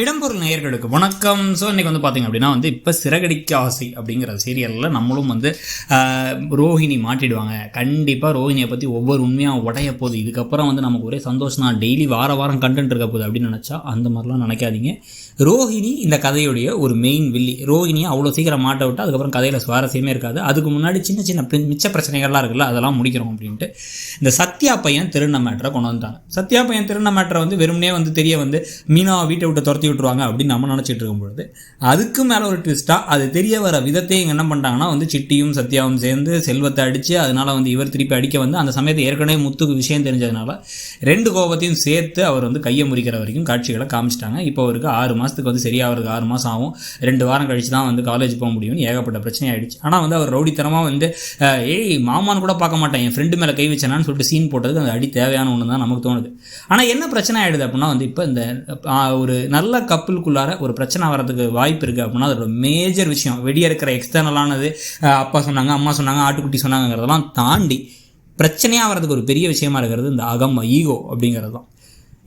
இடம்பொருள் நேயர்களுக்கு வணக்கம். ஸோ இன்றைக்கி பார்த்தீங்க அப்படின்னா இப்போ சிறகடிக்க ஆசை அப்படிங்கிற சீரியலில் நம்மளும் ரோஹிணி மாட்டிடுவாங்க. கண்டிப்பாக ரோஹிணியை பற்றி ஒவ்வொரு உண்மையாக உடைய போகுது. இதுக்கப்புறம் நமக்கு ஒரே சந்தோஷம் தான், டெய்லி வாரம் கண்டென்ட் இருக்க போகுது அப்படின்னு நினச்சா அந்த மாதிரிலாம் நினைக்காதீங்க. ரோஹிணி இந்த கதையுடைய ஒரு மெயின் வில்லி. ரோஹிணியை அவ்வளோ சீக்கிரம் மாட்ட விட்டு அதுக்கப்புறம் கதையில் சுவாரஸ்யமே இருக்காது. அதுக்கு முன்னாடி சின்ன மிச்ச பிரச்சனைகள்லாம் இருக்குல்ல, அதெல்லாம் முடிக்கிறோம் அப்படின்ட்டு இந்த சத்யா பையன் திருண்ண மேட்டரை கொண்டு வந்துட்டாங்க. சத்யா பையன் திருண்ண மேட்டரை வெறுமனே தெரிய மீனா வீட்டை விட்டு துரத்தி விட்டுருவாங்க அப்படின்னு நம்ம நினச்சிட்டு இருக்கும்பொழுது அதுக்கு மேலே ஒரு ட்விஸ்ட்டாக அது தெரிய வர விதத்தையும் என்ன பண்ணிட்டாங்கன்னா சிட்டியும் சத்யாவும் சேர்ந்து செல்வத்தை அடித்து அதனால் இவர் திருப்பி அடிக்க அந்த சமயத்தை ஏற்கனவே முத்துக்கு விஷயம் தெரிஞ்சதுனால ரெண்டு கோபத்தையும் சேர்த்து அவர் கையை முறிக்கிற வரைக்கும் காட்சிகளை காமிச்சிட்டாங்க. இப்போ அவருக்கு 6 மாதத்துக்கு சரியாகிறதுக்கு 6 மாதம் ஆகும். 2 வாரம் கழிச்சு தான் காலேஜ் போக முடியும்னு ஏகப்பட்ட பிரச்சனை ஆகிடுச்சு. ஆனால் அவர் ரவுடித்தனமாக ஏய் மாமான்னு கூட பார்க்க மாட்டேன், என் ஃப்ரெண்டு மேலே கை வச்சேனான்னு சொல்லிட்டு சீன் போட்டதுக்கு அந்த அடி தேவையான ஒன்று தான் நமக்கு தோணுது. ஆனால் என்ன பிரச்சனை ஆகிடுது அப்படின்னா இப்போ இந்த ஒரு நல்ல கப்பலுக்குள்ளார ஒரு பிரச்சனை வரதுக்கு வாய்ப்பு இருக்குது அப்படின்னா அதோட மேஜர் விஷயம் வெளியே இருக்கிற எக்ஸ்டர்னலானது அப்பா சொன்னாங்க அம்மா சொன்னாங்க ஆட்டுக்குட்டி சொன்னாங்கிறதெல்லாம் தாண்டி பிரச்சனையாக வரதுக்கு ஒரு பெரிய விஷயமா இருக்கிறது இந்த அகம் ஈகோ அப்படிங்கிறது தான்.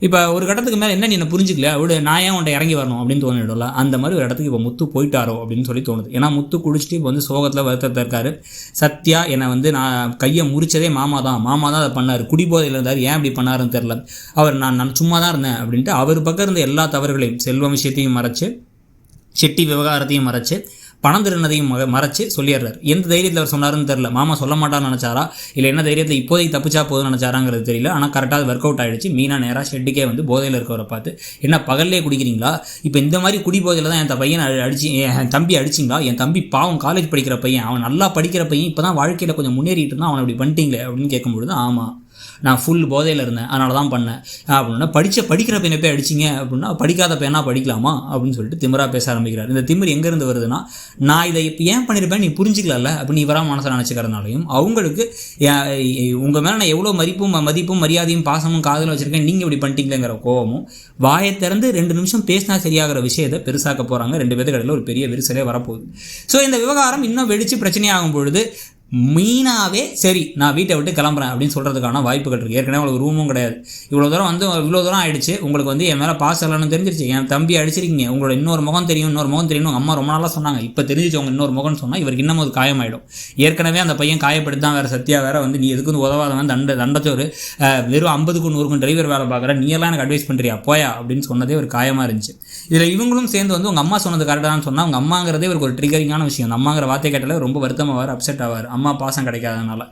இப்போ ஒரு கட்டத்துக்கு மேலே என்ன நீ என்ன புரிஞ்சிக்கல விட நான் ஏன் உன்ட்ட இறங்கி வரணும் அப்படின்னு தோணிடும்ல, அந்த மாதிரி ஒரு இடத்துக்கு இப்போ முத்து போயிட்டாரோ அப்படின்னு சொல்லி தோணுது. ஏன்னா முத்து குடிச்சிட்டு இப்போ சோகத்தில் வருத்தத்தில் இருக்காரு. சத்யா என்னை நான் கையை முறிச்சதே மாமா தான் அதை பண்ணார், குடிபோதையில் இருந்தார், ஏன் இப்படி பண்ணாருன்னு தெரில, அவர் நான் சும்மா தான் இருந்தேன் அப்படின்ட்டு அவர் பக்கம் இருந்த எல்லா தவறுகளையும் செல்வம் விஷயத்தையும் மறைச்சு செட்டி விவகாரத்தையும் மறைச்சு பணம் திருநதையும் மறைச்சு சொல்லிடுறாரு. எந்த தைரியத்தில் அவர் சொன்னாருன்னு தெரில. மாமா சொல்ல மாட்டான்னு நினச்சாரா இல்லை என்ன தைரியத்தில் இப்போதைக்கு தப்பிச்சா போதும்னு நினச்சாராங்கிறது தெரியல. ஆனால் கரெக்டாக அது ஒர்க் அவுட் ஆகிடுச்சு. மீனா நேராக ஷெட்டுக்கே போதையில் இருக்கவரை பார்த்து என்ன பகல்லே குடிக்கிறீங்களா, இப்போ இந்த மாதிரி குடி போதையில் தான் என் பையனை என் தம்பி அடிச்சிங்களா, என் தம்பி பாவம் காலேஜ் படிக்கிற பையன், அவன் நல்லா படிக்கிற பையன், இப்போ தான் வாழ்க்கையில் கொஞ்சம் முன்னேறிட்டு இருந்தான், அவனை அப்படி பண்ணிட்டீங்களே அப்படின்னு கேட்கும்பொழுது ஆமாம் நான் ஃபுல் போதையில் இருந்தேன் அதனால தான் பண்ணேன் அப்படின்னா படிக்கிற பையனை போய் அடிச்சிங்க அப்படின்னா படிக்காத பையனா படிக்கலாமா அப்படின்னு சொல்லிட்டு திமிரா பேச ஆரம்பிக்கிறார். இந்த திமிர் எங்கேருந்து வருதுன்னா நான் இதை இப்போ ஏன் பண்ணியிருப்பேன் நீ புரிஞ்சிக்கல அப்படின்னு இவராக மனசை நினச்சிக்கிறதுனாலையும் அவங்களுக்கு உங்கள் மேலே நான் எவ்வளோ மதிப்பும் மரியாதையும் பாசமும் காதலும் வச்சுருக்கேன் நீங்கள் இப்படி பண்ணிட்டீங்களேங்கிற கோவமும் வாயை திறந்து 2 நிமிஷம் பேசினா சரியாகிற விஷயத்தை பெருசாக்க போகிறாங்க. 2 பேருக்கு இடையில ஒரு பெரிய விரிசலே வரப்போகுது. ஸோ இந்த விவகாரம் இன்னும் வெடித்து பிரச்சனையாகும் பொழுது மீனாவே சரி நான் வீட்டை விட்டு கிளம்புறேன் அப்படின்னு சொல்கிறதுக்கான வாய்ப்புகள் இருக்குது. ஏற்கனவே உங்களுக்கு ரூமும் கிடையாது, இவ்வளோ தூரம் ஆகிடுச்சு, உங்களுக்கு என் மேலே பாஸ் இல்லைன்னு தெரிஞ்சிருச்சு, என் தம்பி அடிச்சிருக்கீங்க, உங்களோட இன்னொரு முகம் தெரியும் அம்மா ரொம்ப நாளாக சொன்னாங்க, இப்போ தெரிஞ்சிச்சு அவங்க இன்னொரு முகம்னு சொன்னால் இவருக்கு இன்னும் அது காயமாயிடும். ஏற்கனவே அந்த பையன் காயப்படுத்தி தான் வேறு சத்யா வேறு நீ எதுக்கு உதவாதவன் தண்டச்சோறு வெறும் 50க்கும் 100க்கும் டிரைவர் வேலை பார்க்குற நீ எல்லாம் எனக்கு அட்வைஸ் பண்ணுறியா போயா அப்படின்னு சொன்னதே ஒரு காயமாக இருந்துச்சு. இதில் இவங்களும் சேர்ந்து உங்கள் அம்மா சொன்னது கரெக்டாக சொன்னால் அவங்க அம்மாங்கிறதே ஒரு ட்ரிகரிங்கான விஷயம். அந்த அம்மாங்கிற வார்த்தை கேட்டாலே ரொம்ப வருத்தமாவார், அப்செட் ஆவார், அம்மா பாசம் கிடைக்காதனால.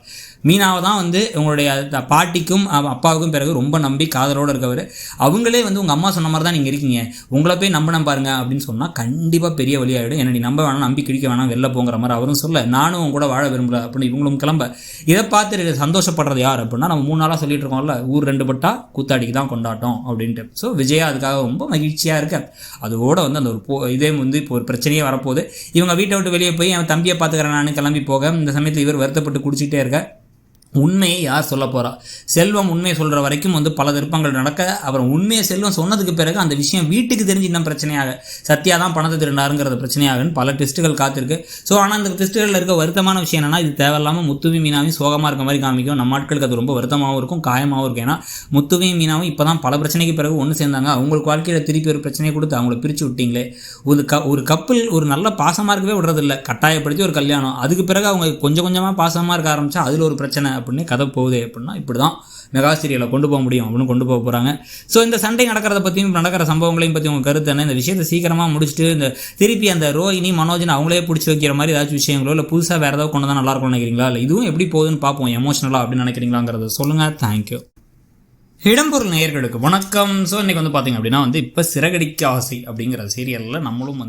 மீனாவை தான் உங்களுடைய பாட்டிக்கும் அப்பாவுக்கும் பிறகு ரொம்ப நம்பி காதலோடு இருக்கவர். அவங்களே உங்கள் அம்மா சொன்ன மாதிரி தான் நீங்கள் இருக்கீங்க, உங்களை போய் நம்பினம் பாருங்க அப்படின்னு சொன்னால் கண்டிப்பாக பெரிய வழியாகிடும். என்னை நீ நம்ப வேணாம், நம்பி கிழிக்க வேணாம், வெளில போங்கிற மாதிரி அவரும் சொல்ல, நானும் உங்க கூட வாழ விரும்பல அப்படின்னு இவங்களும் கிளம்ப. இதை பார்த்து சந்தோஷப்படுறது யார் அப்படின்னா நம்ம 3 நாளாக சொல்லிட்டு இருக்கோம்ல, ஊர் 2 பட்டா கூத்தாடிக்கு தான் கொண்டாட்டம் அப்படின்ட்டு. ஸோ விஜயா அதுக்காக ரொம்ப மகிழ்ச்சியாக இருக்க. அதோட அந்த ஒரு இதே இப்போ ஒரு பிரச்சனையே வரப்போகுது. இவங்க வீட்டை விட்டு வெளியே போய் அவன் தம்பியை பார்த்துக்கிறேன் நான் கிளம்பி போக இந்த சமயத்தில் இவர் வருத்தப்பட்டு குடிச்சிட்டே இருக்க. உண்மையை யார் சொல்ல போகிறா? செல்வம் உண்மையை சொல்கிற வரைக்கும் பல திருப்பங்கள் நடக்க, அப்புறம் உண்மையை செல்வம் சொன்னதுக்கு பிறகு அந்த விஷயம் வீட்டுக்கு தெரிஞ்சு இன்னும் பிரச்சனையாக சத்யா தான் பணத்தை திருநாருங்கிறது பிரச்சனையாகன்னு பல டெஸ்ட்டுகள் காத்திருக்கு. ஸோ ஆனால் அந்த டெஸ்ட்டுகளில் இருக்க வருத்தமான விஷயம் என்னன்னா இது தேவையில்லாமல் முத்துவையும் மீனாவையும் சோகமாக இருக்க மாதிரி காமிக்கும். நம்ம ஆட்களுக்கு அது ரொம்ப வருத்தமாகவும் இருக்கும், காயமாகவும் இருக்கும். ஏன்னா முத்துவையும் மீனாவும் இப்போ தான் பல பிரச்சனைக்கு பிறகு ஒன்று சேர்ந்தாங்க. அவங்களுக்கு வாழ்க்கையில் திருப்பி ஒரு பிரச்சனையை கொடுத்து அவங்கள பிரித்து விட்டீங்களே. ஒரு கப்பல் ஒரு நல்ல பாசமாக இருக்கவே விடுறதில்ல, கட்டாயப்படுத்தி ஒரு கல்யாணம், அதுக்கு பிறகு அவங்க கொஞ்சம் கொஞ்சமாக பாசமாக இருக்க ஆரம்பித்தா அதில் ஒரு பிரச்சனை அப்படின்னு கதை போகுது அப்படின்னா இப்படி தான் மெகா சீரியலை கொண்டு போக முடியும் அப்படின்னு கொண்டு போக போகிறாங்க. ஸோ இந்த சண்டை நடக்கிறத பற்றியும் நடக்கிற சம்பவங்களையும் பற்றி உங்கள் கருத்து என்ன? இந்த விஷயத்தை சீக்கிரமாக முடிச்சுட்டு இந்த திருப்பி அந்த ரோஹிணி மனோஜன் அவங்களே பிடிச்சி வைக்கிற மாதிரி ஏதாச்சும் விஷயங்களோ இல்லை புதுசாக வேறு ஏதாவது கொண்டு தான் நல்லாயிருக்கும்னு நினைக்கிறீங்களா, இல்லை இதுவும் எப்படி போகுதுன்னு பார்ப்போம் எமோஷனலாக அப்படின்னு நினைக்கிறீங்களாங்கிறத சொல்லுங்கள். தேங்க்யூ. இடம்பொருள் நேயர்களுக்கு வணக்கம். ஸோ இன்றைக்கி பார்த்தீங்க அப்படின்னா இப்போ சிறகடிக்க ஆசை அப்படிங்கிற சீரியலில் நம்மளும்